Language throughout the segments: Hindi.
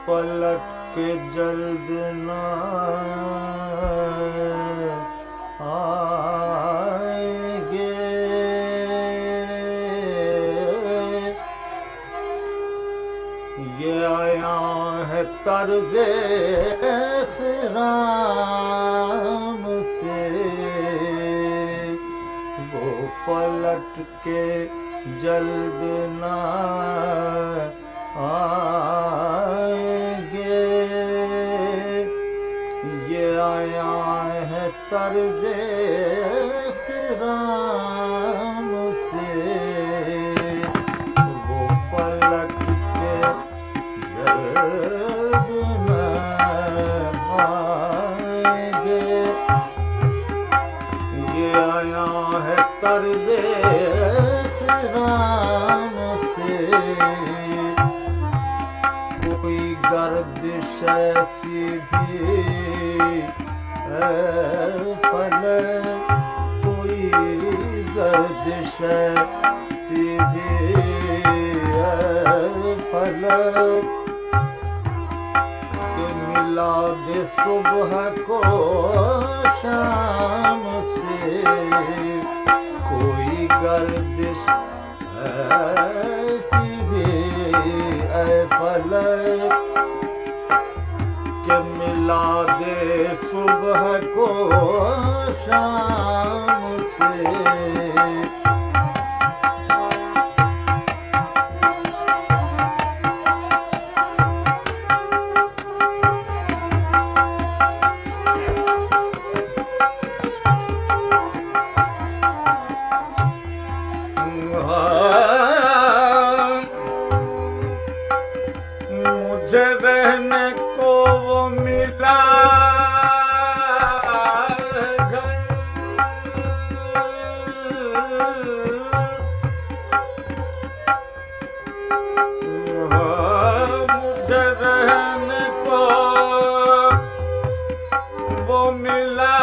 पलट के जल्द ना आएंगे। ये आया है तर्ज़े ख़िराम से, वो पलट के जल्द ना आएंगे। ये आया है तर्ज़े ख़िराम से, वो पलट के जल्द ना आएंगे। ये आया है तर्ज़े ख़िराम से, कोई गर्दिश ऐसी भी है फलक, कोई गर्दिश ऐसी भी है फलक, कि मिला दे सुबह को शाम से। कोई गर्दिश ऐसी भी है फलक, कि मिला दे सुबह को शाम से। मुझे रहने को वो मिला घर, मुझे रहने को वो मिला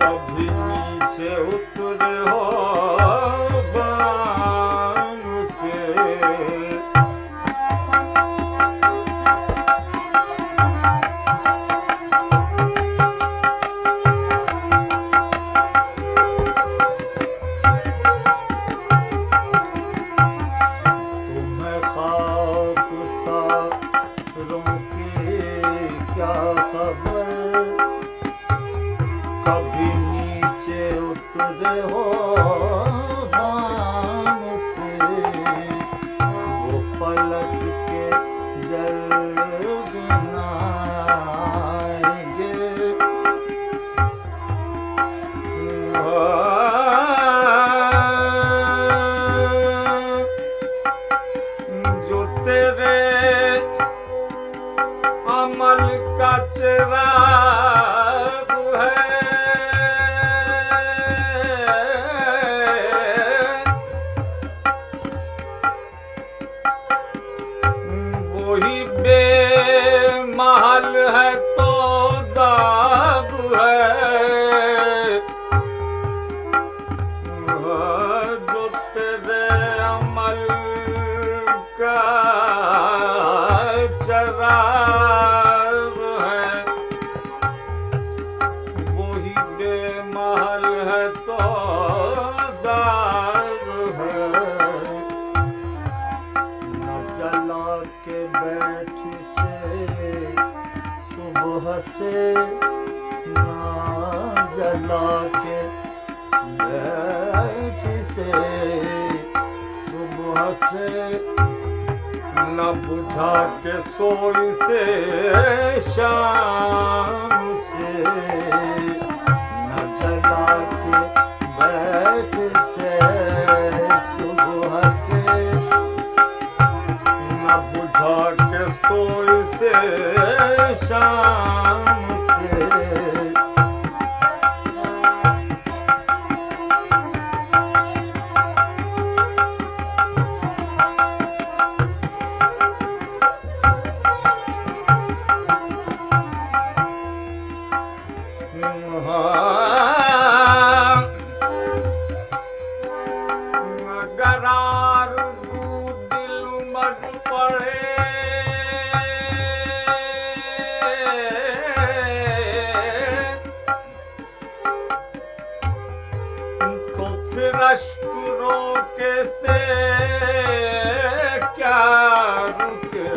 कभी नीचे उतरे हो बाम से। तुम्हें खाक सारों की क्या खबर, कभी नीचे उतरे हो बाम से। वो पलट के जल्द ना आएंगे। जो तेरे अमल का चिराग है, वही बेमहल है तो दाग है। जो तेरे अमल का चिराग है, वही बेमहल है तो दाग है। न जला के बैठी से सुबह से, ना जला के बैठी से सुबह से, न बुझा के सोई से शाम से, न जला के फिर अश्क रोके से क्या रुके।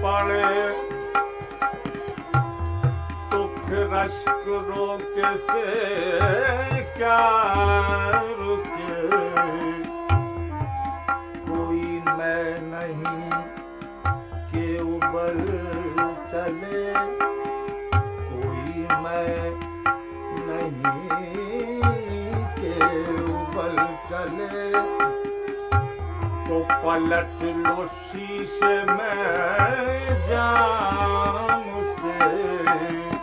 पड़े तो फिर अश्क रोके से क्या रुके। कोई मैं नहीं के उबल चले, कोई मैं नहीं के उबल चले। तो पलट लो शीशे में जाम से।